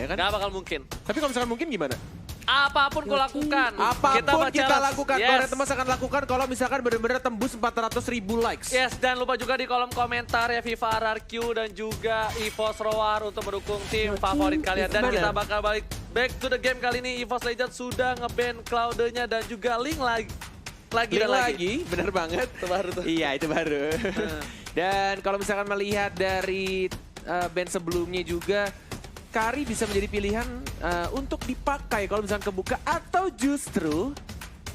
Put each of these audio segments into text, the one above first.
ya kan? Gak bakal mungkin. Tapi kalau misalkan mungkin gimana? Apapun kau lakukan. Apapun kita lakukan, yes. Korean Temas akan lakukan kalau misalkan benar-benar tembus 400.000 likes. Yes, dan lupa juga di kolom komentar ya Viva RRQ dan juga EVOS Roar untuk mendukung tim favorit kalian. Dan kita bakal balik back to the game kali ini. EVOS Legends sudah nge-ban Cloud-nya dan juga Link lagi. Bener banget. Itu baru tuh. Iya, itu baru. Dan kalau misalkan melihat dari band sebelumnya juga, Kari bisa menjadi pilihan untuk dipakai kalau misalkan kebuka, atau justru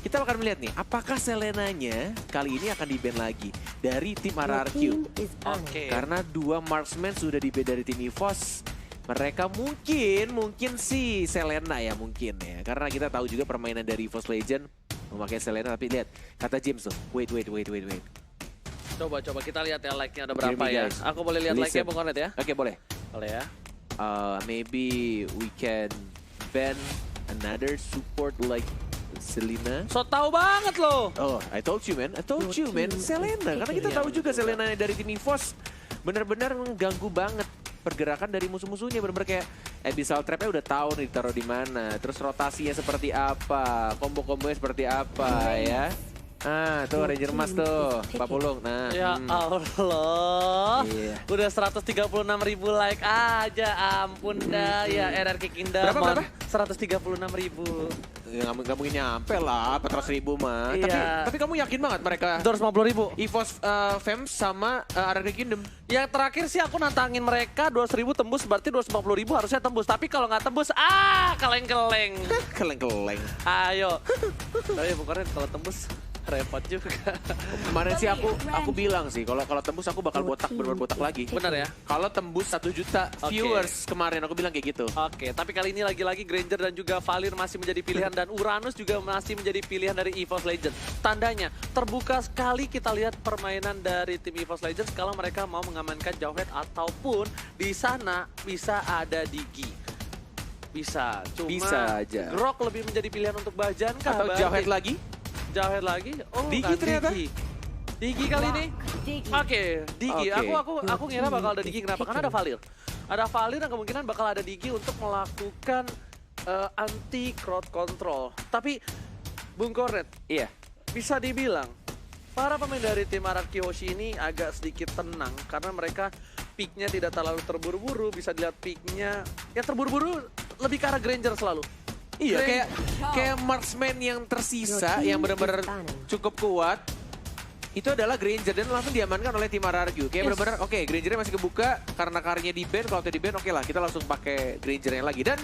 kita akan melihat nih apakah Selenanya kali ini akan di-ban lagi dari tim RRQ. Oke. Karena 2 marksman sudah di-ban dari tim EVOS. Mereka mungkin sih Selena ya mungkin ya. Karena kita tahu juga permainan dari EVOS Legend memakai Selena, tapi lihat kata James tuh, wait. Coba kita lihat ya like-nya ada berapa ya. Guys. Aku boleh lihat like-nya Bung Kornet ya? Oke, boleh. Boleh ya. Maybe we can ban another support like Selena. So tahu banget loh. Oh, I told you man, Selena. Karena kita tahu juga Selena dari tim EVOS benar-benar mengganggu banget pergerakan dari musuh-musuhnya. Benar-benar kayak Abyssal Trap-nya udah tahu nih ditaruh di mana. Terus rotasinya seperti apa, combo-combonya seperti apa ya. Tuh Ranger Mas tuh, Pak Pulung. Nah, Ya Allah. Iya. Udah 136.000 like aja, ampun dah ya RRQ Kingdom. Berapa? 136.000. Ya nggak mungkin nyampe lah 400.000 mah. Iya. Tapi kamu yakin banget mereka 250.000. EVOS Fems sama RRQ Kingdom? Yang terakhir sih aku nantangin mereka 200.000 tembus, berarti 250.000 harusnya tembus. Tapi kalau nggak tembus, keleng-keleng. Keleng-keleng. Ayo. Tapi bukannya kalau tembus repot juga. Kemarin sih aku bilang sih kalau tembus aku bakal bener botak lagi. Bener ya? Kalau tembus 1 juta viewers kemarin aku bilang kayak gitu. Oke, tapi kali ini lagi-lagi Granger dan juga Valir masih menjadi pilihan dan Uranus juga masih menjadi pilihan dari EVOS Legends. Tandanya terbuka sekali kita lihat permainan dari tim EVOS Legends kalau mereka mau mengamankan Jawhead ataupun di sana bisa ada Digi. Bisa, cuma Bisa aja. Grok lebih menjadi pilihan untuk Bajan kah? Atau Jawhead lagi? Jawhead lagi? Oh, Digi kan ternyata. Digi kali ini? Oke, Digi. Oke. Aku ngira bakal ada Digi. Kenapa? Karena ada Valir. Ada Valir dan kemungkinan bakal ada Digi untuk melakukan anti crowd control. Tapi, Bung Kornet, Iya. bisa dibilang para pemain dari tim RRQ Hoshi ini agak sedikit tenang karena mereka picknya tidak terlalu terburu-buru. Bisa dilihat picknya yang terburu-buru lebih ke arah Granger selalu. Iya, kayak marksman yang tersisa yang benar-benar cukup kuat itu adalah Granger dan langsung diamankan oleh tim RRQ. Kayak benar-benar oke, Grangernya masih kebuka karena Karinya di ban. Kalau di ban oke lah, kita langsung pakai Grangernya lagi. Dan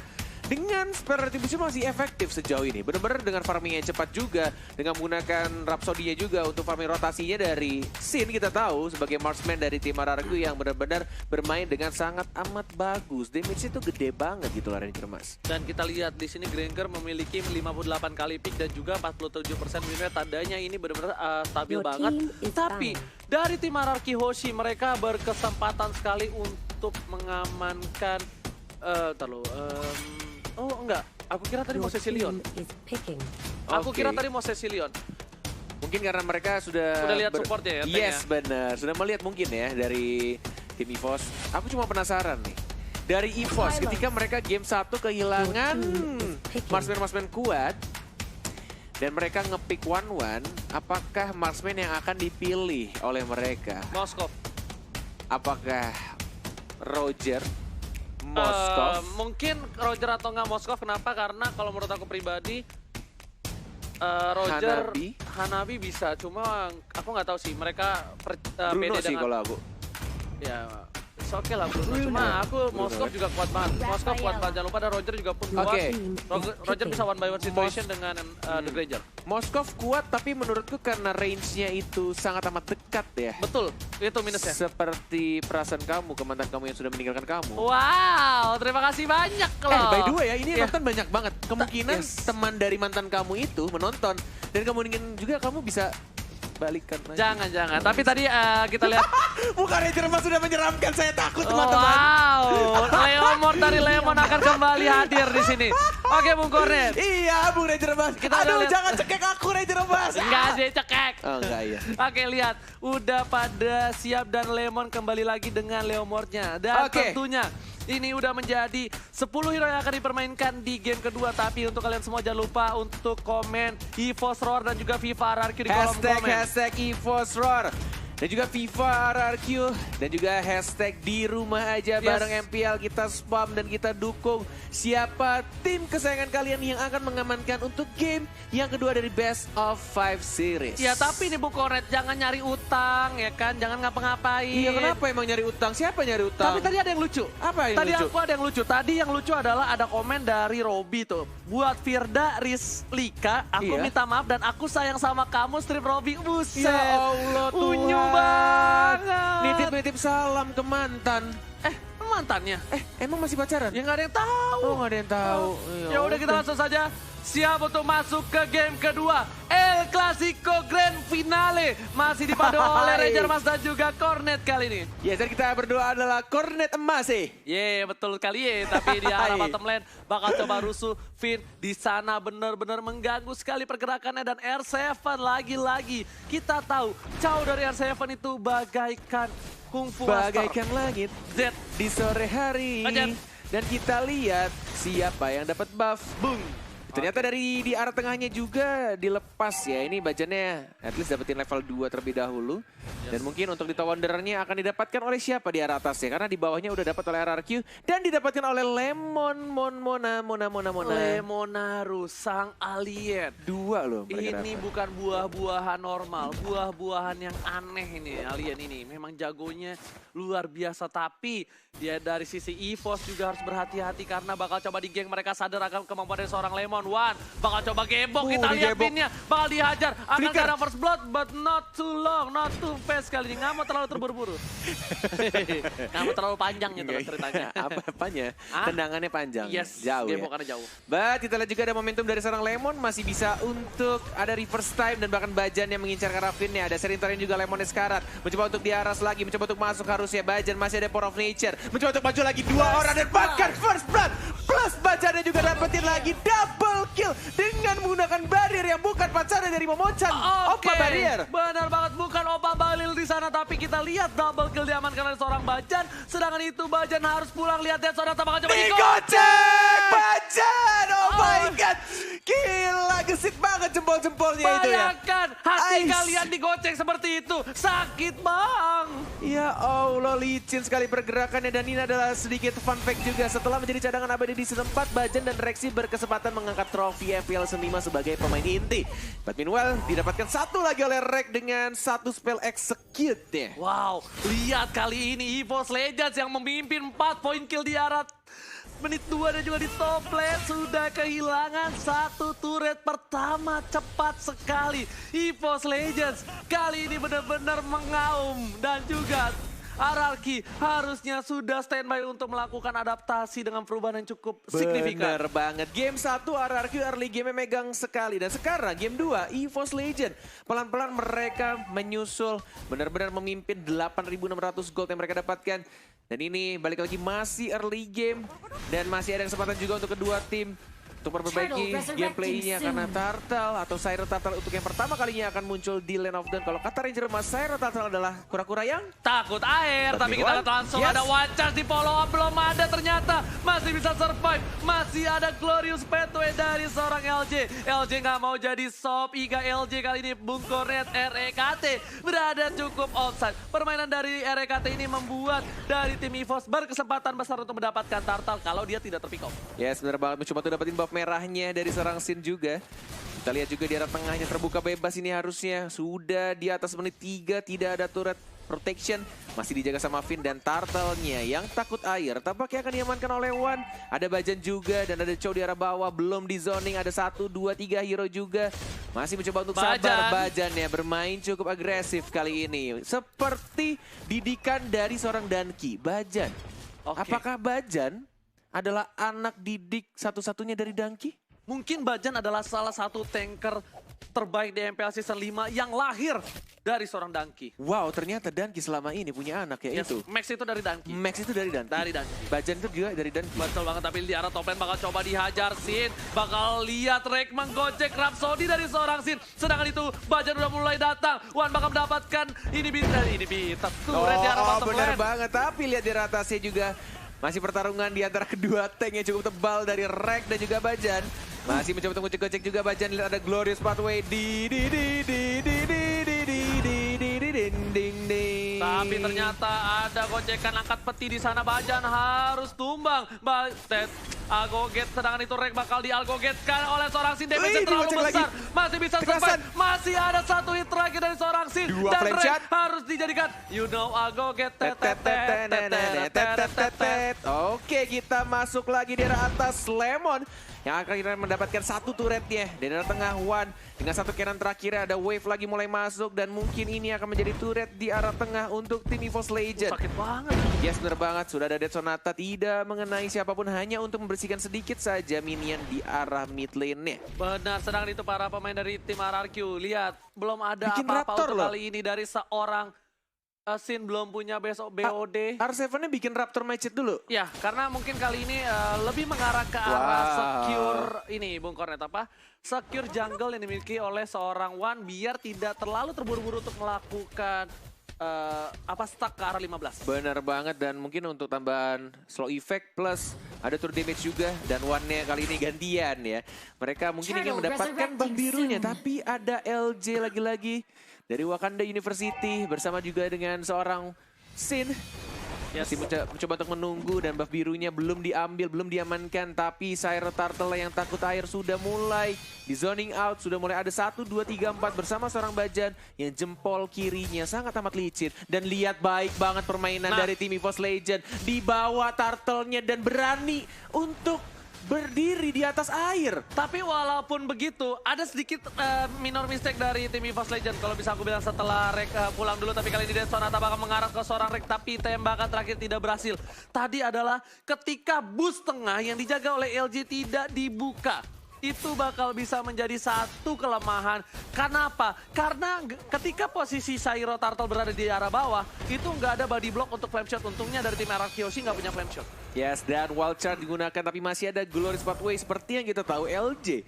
dengan spare retribution masih efektif sejauh ini. Benar-benar dengan farming yang cepat juga, dengan menggunakan Rhapsody-nya juga untuk farming rotasinya dari Sin. Kita tahu sebagai marksman dari tim RRQ yang benar-benar bermain dengan sangat amat bagus. Damage-nya itu gede banget gitu lah Ranger Mas. Dan kita lihat di sini Granger memiliki 58 kali pick dan juga 47% win rate. Tandanya ini benar-benar stabil banget. Tapi dari tim RRQ Hoshi mereka berkesempatan sekali untuk mengamankan oh enggak, aku kira tadi mau Cecilion. Aku kira tadi mau Cecilion. Mungkin karena mereka sudah lihat supportnya ya, yes, benar. Sudah melihat mungkin ya dari tim EVOS. Aku cuma penasaran nih. Dari EVOS ketika mereka game 1 kehilangan marksman kuat dan mereka ngepick 1-1, apakah marksman yang akan dipilih oleh mereka? Moskov. Apakah Roger, Moskov? Mungkin Roger atau enggak Moskov. Kenapa? Karena kalau menurut aku pribadi Roger, Hanabi bisa. Cuma aku nggak tahu sih mereka Bruno pede sih dengan, kalau aku. ya oke lah Bruno. Cuma aku Moskov juga kuat banget. Moskov kuat banget. Jangan lupa ada Roger juga pun kuat. Roger bisa one by one situation dengan The Granger. Moskov kuat tapi menurutku karena range-nya itu sangat amat dekat ya. Betul, itu minusnya. Seperti perasaan kamu ke mantan kamu yang sudah meninggalkan kamu. Wow, terima kasih banyak loh. By the way ya, ini nonton banyak banget. Kemungkinan teman dari mantan kamu itu menonton. Dan kemungkinan juga kamu bisa balikan lagi. Jangan. Tapi tadi kita lihat. Bukan Ranger Mas sudah menyeramkan, saya takut teman-teman. Wow, Leomor dari Lemon akan kembali hadir di sini. Oke Bung Kornet. Iya Bung Ranger Mas. Aduh jangan cekek aku Ranger Mas. Enggak ada cekek. Oh enggak iya. Oke lihat, udah pada siap dan Lemon kembali lagi dengan Leomornya. Dan tentunya Ini udah menjadi 10 hero yang akan dipermainkan di game kedua. Tapi untuk kalian semua jangan lupa untuk komen EVOS Roar dan juga FIFA RRQ di kolom komen. Hashtag EVOS Roar. Dan juga FIFA RRQ. Dan juga hashtag di rumah aja bareng MPL. Kita spam dan kita dukung siapa tim kesayangan kalian yang akan mengamankan untuk game yang kedua dari Best of 5 Series. Ya tapi nih Bu Koret, jangan nyari utang ya kan. Jangan ngapa-ngapain. Iya kenapa emang nyari utang? Siapa nyari utang? Tapi tadi ada yang lucu. Apa yang tadi lucu? Aku ada yang lucu. Tadi yang lucu adalah ada komen dari Robby tuh. Buat Firda Rizlika, aku minta maaf dan aku sayang sama kamu strip Robby. Buset. Ya Allah Tuhan. Unyu banget. Nitip-nitip salam ke mantan. Mantannya? Emang masih pacaran? Ya nggak ada yang tahu. Oh nggak ada yang tahu. Ya udah kita langsung saja. Siap untuk masuk ke game kedua. El Clasico Grand Finale. Masih dipadu oleh Ranger Mas dan juga Cornet kali ini. Ya, dan kita berdoa adalah Cornet emas sih. Betul kali tapi di arah bottom lane bakal coba rusuh. Finn di sana benar-benar mengganggu sekali pergerakannya dan R7 lagi-lagi. Kita tahu Chow dari R7 itu bagaikan kungfu bagaikan langit Z di sore hari. Dan kita lihat siapa yang dapat buff. Boom. Ternyata dari di arah tengahnya juga dilepas ya. Ini bajannya at least dapetin level 2 terlebih dahulu. Dan mungkin untuk di Wanderernya akan didapatkan oleh siapa di arah atasnya. Karena di bawahnya udah dapat oleh RRQ. Dan didapatkan oleh Mona. Lemonaru, sang alien. 2 loh mereka ini dapat. Bukan buah-buahan normal. Buah-buahan yang aneh ini alien ini. Memang jagonya luar biasa. Tapi dia dari sisi EVOS juga harus berhati-hati. Karena bakal coba di geng mereka sadar akan kemampuan dari seorang Lemon. Bakal coba gebok, kita lihat pinnya, bakal dihajar, akan kena first blood, but not too long, not too fast kali ini, nggak mau terlalu terburu-buru. Nggak mau terlalu panjang gitu ceritanya. Apanya? Tendangannya panjang, jauh gebok ya. karena jauh. But kita lihat juga ada momentum dari seorang Lemon, masih bisa untuk ada reverse time dan bahkan Bajan yang mengincar ke Rafinnya. Ada Serintarin juga Lemonnya sekarat, mencoba untuk diaras lagi, mencoba untuk masuk harusnya Bajan, masih ada Power of Nature, mencoba untuk maju lagi 2 orang dan bahkan first blood, plus Bajannya juga dapetin lagi double kill dengan menggunakan barrier yang bukan pacarnya dari Momochan. Opa barrier. Benar banget, bukan Opa Balil di sana, tapi kita lihat double kill diamankan oleh seorang Bajan. Sedangkan itu Bajan harus pulang, lihat seorang bakal coba digocek. Bajan, oh my god. Gila, gesit banget jempol-jempolnya itu ya. Bayangkan hati kalian digocek seperti itu, sakit bang. Ya Allah, licin sekali pergerakannya dan ini adalah sedikit fun fact juga. Setelah menjadi cadangan abadi di season 4, Bajan dan Rexy berkesempatan mengangkat trofi FPL Season 5 sebagai pemain inti. But meanwhile, didapatkan satu lagi oleh Rex dengan satu spell execute ya. Wow, lihat kali ini EVOS Legends yang memimpin 4 poin kill di arah menit 2 dan juga di top lane sudah kehilangan satu turret pertama cepat sekali. EVOS Legends kali ini benar-benar mengaum dan juga RRQ harusnya sudah standby untuk melakukan adaptasi dengan perubahan yang cukup signifikan. Bener banget. Game 1 RRQ early game megang sekali. Dan sekarang game 2 EVOS Legend. Pelan-pelan mereka menyusul. Benar-benar memimpin 8.600 gold yang mereka dapatkan. Dan ini balik lagi masih early game. Dan masih ada kesempatan juga untuk kedua tim untuk memperbaiki gameplaynya karena Turtle atau Siren Turtle untuk yang pertama kalinya akan muncul di Lane of Dawn. Kalau kata Ranger Mas, Siren Turtle adalah kura-kura yang takut air. Tapi kita lihat langsung ada one chance di follow up, belum ada ternyata. Masih bisa survive, masih ada Glorious Pathway dari seorang LJ. LJ nggak mau jadi sop, Iga LJ kali ini Bung Cornet REKT berada cukup outside. Permainan dari REKT ini membuat dari tim EVOS berkesempatan besar untuk mendapatkan Turtle kalau dia tidak terpick off. Yes, benar banget. Mencoba untuk dapetin buff merahnya dari seorang Sin juga. Kita lihat juga di arah tengahnya terbuka bebas ini harusnya. Sudah di atas menit 3, tidak ada turret protection. Masih dijaga sama Finn dan Turtle-nya yang takut air. Tampaknya akan diamankan oleh Wan. Ada Bajan juga dan ada Chow di arah bawah. Belum di zoning, ada 1, 2, 3 hero juga. Masih mencoba untuk sabar. Bajan ya bermain cukup agresif kali ini. Seperti didikan dari seorang Danki. Bajan. Apakah Bajan adalah anak didik satu-satunya dari Danki? Mungkin Bajan adalah salah satu tanker terbaik di MPL Season 5 yang lahir dari seorang Danki. Wow, ternyata Danki selama ini punya anak ya itu. Max itu dari Danki. Max itu dari Danki. Dari Danki. Bajan itu juga dari Danki. Betul banget, tapi di arah top lane bakal coba dihajar Sin. Bakal lihat Rek menggocek Rhapsody dari seorang Sin. Sedangkan itu Bajan udah mulai datang. Wan bakal mendapatkan ini bintang. Turret di arah bottom lane. Bener banget, tapi lihat di atasnya juga Masih pertarungan di antara kedua tank yang cukup tebal dari Rek dan juga Bajan. Masih mencoba untuk ngecek juga Bajan. Lihat ada Glorious Pathway. Tapi ternyata ada gocekan angkat peti di sana. Bajan harus tumbang. Algoget, sedangkan itu Rek bakal dialgogetkan oleh seorang Sin. Damage terlalu besar. Masih bisa survive. Masih ada satu hit lagi dari seorang Sin. Dan Rek harus dijadikan Algoget. Oke, kita masuk lagi di arah atas Lemon yang akhirnya mendapatkan satu turretnya. Di daerah tengah One dengan satu cannon terakhir ada Wave lagi mulai masuk dan mungkin ini akan menjadi turret di arah tengah untuk tim EVOS Legends. Sakit banget. Yes, bener banget. Sudah ada Dead Sonata tidak mengenai siapapun, hanya untuk membersihkan sedikit saja minion di arah mid lane-nya. Benar, sedangkan itu para pemain dari tim RRQ. Lihat, belum ada Bikin apa-apa Raptor untuk loh. kali ini dari seorang Sin, belum punya besok BOD. R7-nya bikin Raptor match dulu. Ya, karena mungkin kali ini lebih mengarah ke arah secure ini, Bung Kornet, apa? Secure jungle yang dimiliki oleh seorang One biar tidak terlalu terburu-buru untuk melakukan stuck ke arah 15. Benar banget, dan mungkin untuk tambahan slow effect plus ada turret damage juga, dan One-nya kali ini gantian ya. Mereka mungkin ingin mendapatkan buff birunya, tapi ada LJ lagi-lagi dari Wakanda University bersama juga dengan seorang Sin. Masih mencoba untuk menunggu dan buff birunya belum diambil, belum diamankan. Tapi Syro Turtle yang takut air sudah mulai di zoning out. Sudah mulai ada 1, 2, 3, 4 bersama seorang Bajan yang jempol kirinya sangat amat licin. Dan lihat baik banget permainan dari tim EVOS Legends. Dibawa Turtle-nya dan berani untuk berdiri di atas air. Tapi walaupun begitu, ada sedikit minor mistake dari tim EVOS Legends. Kalau bisa aku bilang setelah Rek pulang dulu, tapi kali ini Dead Sonata bakal mengarah ke seorang Rek, tapi tembakan terakhir tidak berhasil. Tadi adalah ketika boost tengah yang dijaga oleh LJ tidak dibuka. Itu bakal bisa menjadi satu kelemahan. Kenapa? Karena ketika posisi Syro Turtle berada di arah bawah, itu nggak ada body block untuk flame shot. Untungnya dari tim RRQ nggak punya flame shot. Yes, dan wild charge digunakan, tapi masih ada Glorious Pathway seperti yang kita tahu LJ.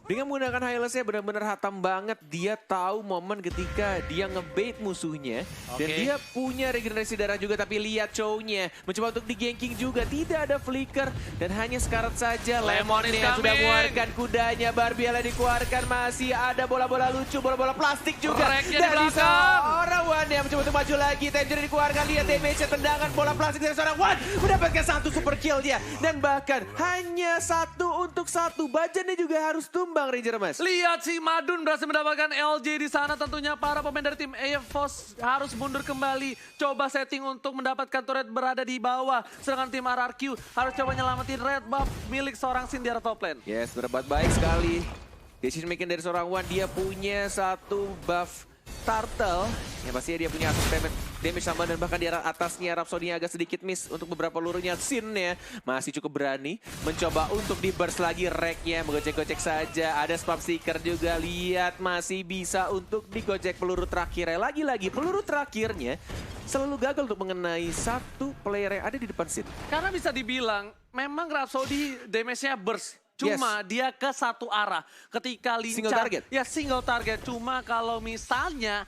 Dengan menggunakan Hylos-nya benar-benar hatam banget. Dia tahu momen ketika dia ngebait musuhnya. Dan dia punya regenerasi darah juga. Tapi lihat Chow-nya mencoba untuk di-ganking juga. Tidak ada flicker. Dan hanya sekarat saja Lemon yang sudah mengeluarkan kudanya. Barbiela dikeluarkan. Masih ada bola-bola lucu, bola-bola plastik juga. Dari seorang One yang mencoba untuk maju lagi. Tangerine dikeluarkan. Lihat damage-nya, tendangan bola plastik dari seorang One. Mendapatkan satu super kill-nya. Dan bahkan hanya 1 untuk 1. Bajannya juga harus tumbang. Ranger Mas. Lihat si Madun berhasil mendapatkan LJ di sana. Tentunya para pemain dari tim EVOS harus mundur kembali. Coba setting untuk mendapatkan turret berada di bawah. Sedangkan tim RRQ harus coba nyelamatin red buff milik seorang Sin di arah top lane. Yes, berbuat baik sekali. Decision making dari seorang One. Dia punya satu buff Turtle. Yang pastinya dia punya damage sama, dan bahkan di arah atasnya Rhapsody agak sedikit miss untuk beberapa pelurunya. Sin-nya masih cukup berani mencoba untuk di-burst lagi. Rek-nya menggocek-gocek saja. Ada spam seeker juga. Lihat masih bisa untuk digocek peluru terakhirnya. Lagi-lagi peluru terakhirnya selalu gagal untuk mengenai satu player yang ada di depan Sin. Karena bisa dibilang memang Rhapsody damage-nya burst. Cuma dia ke satu arah. Ketika lincah. Single target? Ya single target. Cuma kalau misalnya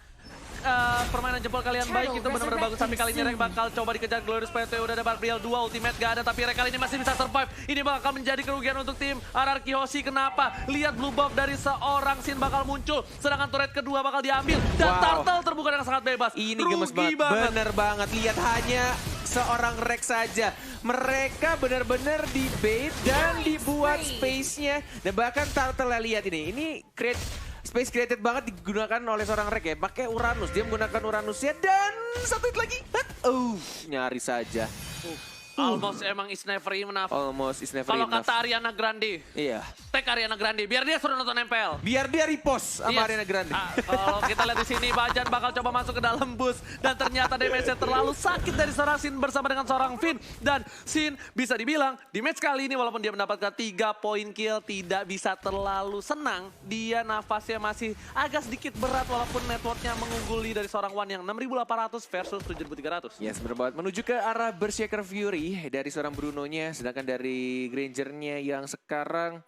permainan jempol kalian baik, itu benar-benar bagus. Tapi kali ini Rek bakal coba dikejar Glorious Pathway. Udah ada Barbriel 2, ultimate gak ada. Tapi Rek kali ini masih bisa survive. Ini bakal menjadi kerugian untuk tim RRQ Hoshi. Kenapa? Lihat blue buff dari seorang Sin bakal muncul. Sedangkan turret kedua bakal diambil. Dan Turtle terbuka dengan sangat bebas. Ini gemes banget. Bener banget. Lihat hanya seorang Rek saja. Mereka benar-benar di-bait dan dibuat space-nya. Dan bahkan Turtle lihat ini. Ini space created banget digunakan oleh seorang Rek ya. Pakai Uranus. Dia menggunakan Uranusnya dan satu hit lagi. Nyaris saja. Almost emang is never enough. Almost is never Kalau enough. kata Ariana Grande. Iya. Tag Ariana Grande. Biar dia suruh nonton MPL. Biar dia repost sama Ariana Grande. Kalau kita lihat di sini, Bajan bakal coba masuk ke dalam bus. Dan ternyata damage-nya terlalu sakit dari seorang Sin bersama dengan seorang Finn. Dan Sin bisa dibilang di match kali ini walaupun dia mendapatkan 3 poin kill, tidak bisa terlalu senang. Dia nafasnya masih agak sedikit berat walaupun networknya mengungguli dari seorang One yang 6.800 versus 7.300. Yes, benar. Menuju ke arah Berserker Fury dari seorang Bruno-nya. Sedangkan dari Granger-nya yang sekarang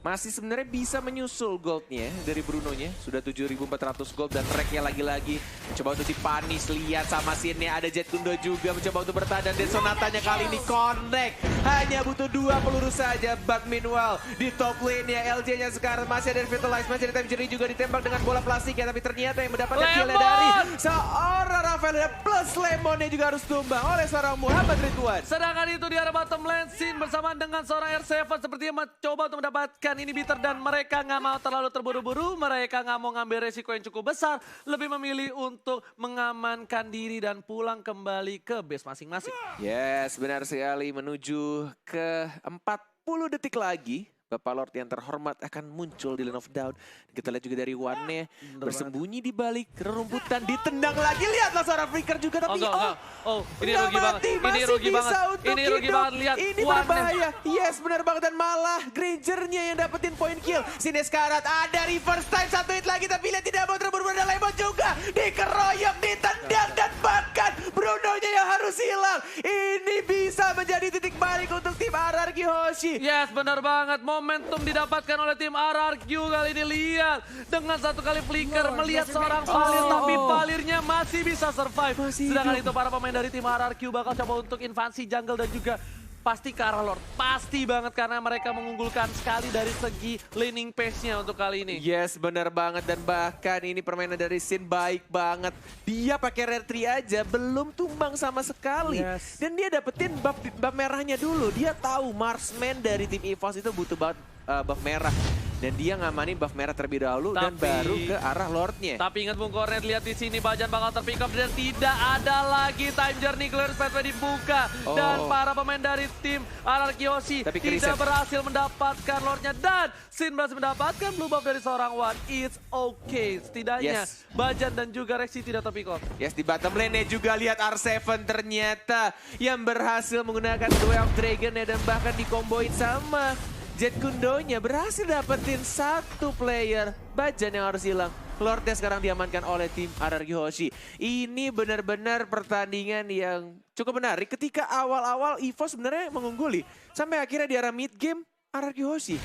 masih sebenarnya bisa menyusul goldnya dari Brunonya. Sudah 7.400 gold dan tracknya lagi-lagi. Coba untuk dipanis, lihat sama scene-nya. Ada Jet Kundo juga mencoba untuk bertahan. Dan Sonatanya kali ini connect. Hanya butuh 2 peluru saja. But meanwhile, di top lane-nya LJ-nya sekarang masih ada Vitalize. Masih ada Time Journey juga ditembak dengan bola plastik ya. Tapi ternyata yang mendapatkan kill dari seorang Rafael. Plus Lemonnya juga harus tumbang oleh seorang Muhammad Ridwan. Sedangkan itu di arah bottom lane, Sin bersamaan dengan seorang R7 sepertinya mencoba untuk mendapatkan inhibitor dan mereka nggak mau terlalu terburu-buru, mereka nggak mau ngambil resiko yang cukup besar, lebih memilih untuk mengamankan diri dan pulang kembali ke base masing-masing. Yes, benar sekali, menuju ke 40 detik lagi. Bapak Lord yang terhormat akan muncul di Lane of Doubt. Kita lihat juga dari One-nya bersembunyi di balik rerumputan, ditendang lagi. Lihatlah seorang flicker juga tapi ini rugi banget. Ini rugi banget. Ini rugi banget, lihat. Ini berbahaya. Yes, benar banget dan malah Granger-nya yang dapetin point kill. Sini Sekarat ada reverse time 1 hit lagi tapi lihat tidak mau terburu-buru dan Lemon juga dikeroyok, ditendang dan bahkan Bruno-nya yang harus hilang. Ini bisa menjadi titik balik untuk tim RRQ Hoshi. Yes, benar banget. Momentum didapatkan oleh tim RRQ kali ini, lihat. Dengan 1 kali flicker melihat seorang Valir tapi Valirnya masih bisa survive. Sedangkan itu para pemain dari tim RRQ bakal coba untuk invasi jungle dan juga pasti ke arah Lord. Pasti banget karena mereka mengunggulkan sekali dari segi laning pace-nya untuk kali ini. Yes, benar banget dan bahkan ini permainan dari Sin baik banget. Dia pakai rare tree aja belum tumbang sama sekali. Yes. Dan dia dapetin buff merahnya dulu. Dia tahu marksman dari tim EVOS itu butuh banget buff merah. Dan dia ngamanin buff merah terlebih dahulu dan baru ke arah Lordnya. Tapi ingat Bung Kornet, lihat di sini Bajan bakal terpick up dan tidak ada lagi time journey clearance pathway dibuka. Dan para pemain dari tim RRQ Hoshi tidak berhasil mendapatkan Lordnya dan Sin berhasil mendapatkan blue buff dari seorang One. It's okay. Setidaknya Bajan dan juga Rexy tidak terpick up. Yes, di bottom lane juga lihat R7 ternyata yang berhasil menggunakan Duel of Dragon dan bahkan dikomboin sama Jet Kundonya, berhasil dapetin 1 player. Bajan yang harus hilang. Lordnya sekarang diamankan oleh tim RRQ Hoshi. Ini benar-benar pertandingan yang cukup menarik ketika awal-awal EVOS sebenarnya mengungguli. Sampai akhirnya di arah mid game RRQ Hoshi.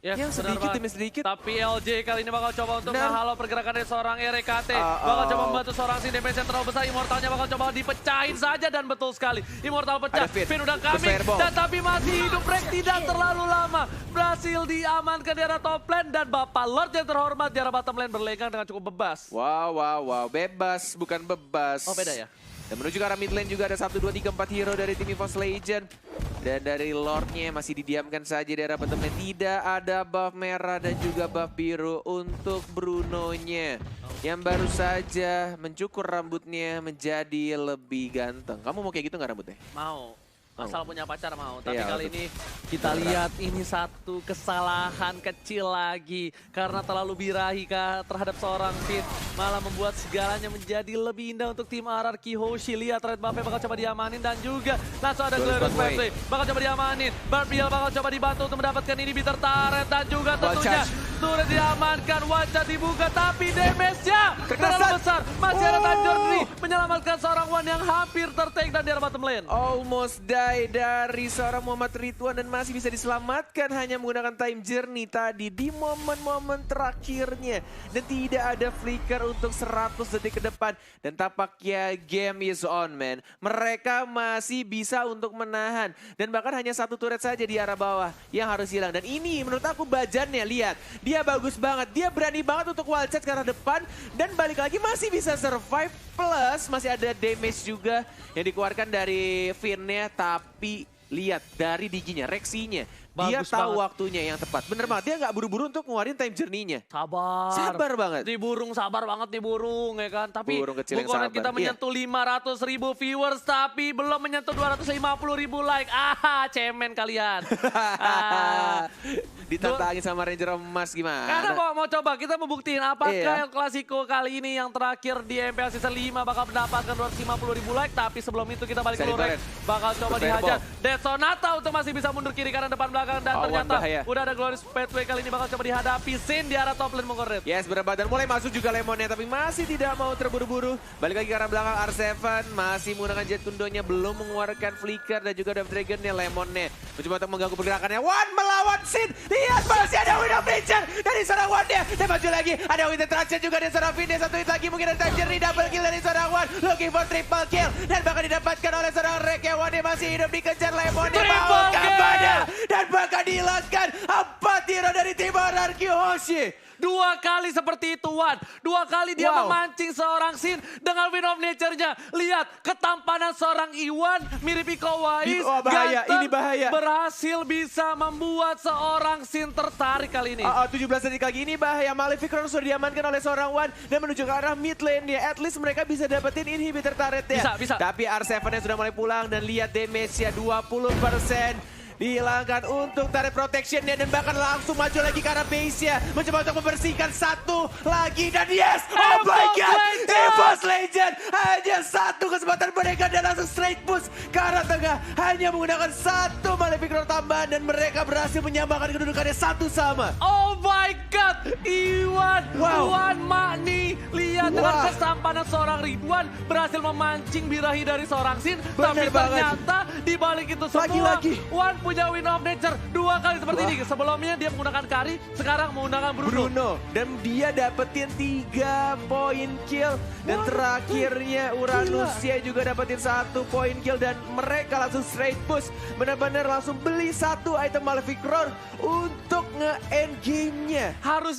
Yes, yang sedikit demi sedikit. Tapi LJ kali ini bakal coba untuk menghalau pergerakan dari seorang RKT. Bakal coba membantu seorang Sin, damage yang terlalu besar. Immortalnya bakal coba dipecahin saja dan betul sekali. Immortal pecah, Finn udah coming. Dan tapi masih hidup, Rex tidak terlalu lama. Berhasil diamankan di arah top lane dan Bapak Lord yang terhormat di arah bottom lane berlegang dengan cukup bebas. Wow. Bebas, bukan bebas. Oh, beda ya? Dan menuju ke arah mid lane juga ada 1, 2, 3, 4 hero dari tim EVOS Legend. Dan dari Lordnya masih didiamkan saja di arah bottom lane. Tidak ada buff merah dan juga buff biru untuk Brunonya. Yang baru saja mencukur rambutnya menjadi lebih ganteng. Kamu mau kayak gitu nggak rambutnya? Mau. Asal punya pacar mau, tapi iya, kali ini kita lihat ini satu kesalahan kecil lagi. Karena terlalu birahi terhadap seorang Finn, malah membuat segalanya menjadi lebih indah untuk tim RRQ Hoshi. Lihat red buff-nya bakal coba diamanin dan juga langsung ada Glorious Pathway. Bakal coba diamanin, Barbiel bakal coba dibantu untuk mendapatkan ini bitter turret dan juga tentunya turret diamankan, wajah dibuka tapi damage-nya terlalu besar. Masih ada time journey menyelamatkan seorang One yang hampir tertake dan di arah bottom lane. Almost die dari seorang Muhammad Ridwan dan masih bisa diselamatkan hanya menggunakan time journey tadi di momen-momen terakhirnya. Dan tidak ada flicker untuk 100 detik ke depan. Dan tampaknya game is on, man. Mereka masih bisa untuk menahan. Dan bahkan hanya 1 turret saja di arah bawah yang harus hilang. Dan ini menurut aku Bajannya, lihat. Dia bagus banget, dia berani banget untuk wall charge ke arah depan. Dan balik lagi masih bisa survive. Plus masih ada damage juga yang dikeluarkan dari Finn-nya. Tapi lihat dari diginya, Rexy-nya. Dia tahu waktunya yang tepat. Bener banget, dia nggak buru-buru untuk ngeluarin time journey-nya. Sabar banget. Di burung, sabar banget di burung ya kan. Tapi burung kecil yang sabar. Kita menyentuh 500.000 viewers tapi belum menyentuh 250.000 like. Cemen kalian. Ditantangin sama Ranger Emas gimana? Karena mau coba kita membuktiin apakah El Clasico kali ini yang terakhir di MPL Season 5 bakal mendapatkan 250.000 like. Tapi sebelum itu kita balik ke Lurek. Bakal coba dihajar. Dead Sonata untuk masih bisa mundur kiri kanan depan belakang. belakang dan Wan ternyata bahaya. udah ada Glorious Pathway kali ini bakal coba dihadapi. Sin di arah top lane Mongolred. Yes, berapa dan mulai masuk juga Lemonnya, tapi masih tidak mau terburu-buru. Balik lagi ke arah belakang R7, masih menggunakan Jet Kundonya, belum mengeluarkan Flicker dan juga Dove Dragonnya. Lemonnya mencoba untuk mengganggu pergerakannya. Wan melawan Sin, lihat masih ada Wind of Nature dari seorang Wan-nya. Dan maju lagi, ada Wind Interaction juga dari seorang Finn. Satu hit lagi, mungkin ada Tangerine, double kill dari seorang Wan. Looking for triple kill, dan bahkan didapatkan oleh seorang Rek. Wan-nya masih hidup, dikejar Lemonnya. Mau kemana? Dan bahkan dihilangkan 4 hero dari tim RRQ Hoshi. 2 kali seperti itu Wan. 2 kali dia memancing seorang Sin dengan Wind of Nature-nya. Lihat ketampanan seorang Iwan mirip Iko Uwais. Bahaya, ini bahaya. Berhasil bisa membuat seorang Sin tertarik kali ini. 17 detik lagi, ini bahaya. Malefic Roar sudah diamankan oleh seorang Wan dan menuju ke arah mid lane-nya. At least mereka bisa dapetin inhibitor turret-nya. Bisa. Tapi R7-nya sudah mulai pulang dan lihat damage-nya 20%. Dihilangkan untuk turret protection-nya dan bahkan langsung maju lagi ke arah base-nya. Mencoba untuk membersihkan satu lagi dan yes! Oh my god! EVOS Legend! Hanya satu kesempatan mereka dan langsung straight push ke arah tengah. Hanya menggunakan satu Malefic Roar tambahan dan mereka berhasil menyamakan kedudukannya 1 sama. Oh my god! Iwan! Wan Magni! Lihat dengan kesampanan seorang Ridwan berhasil memancing birahi dari seorang Sin. Tapi ternyata di balik itu semua Wan punya Wind of Nature 2 kali seperti ini. Sebelumnya dia menggunakan Kari, sekarang menggunakan Bruno. Dan dia dapetin 3 poin kill. Dan terakhirnya Uranusnya juga dapetin 1 poin kill. Dan mereka langsung straight push. Benar-benar langsung beli 1 item Malefic Roar untuk nge-end game-nya. Harus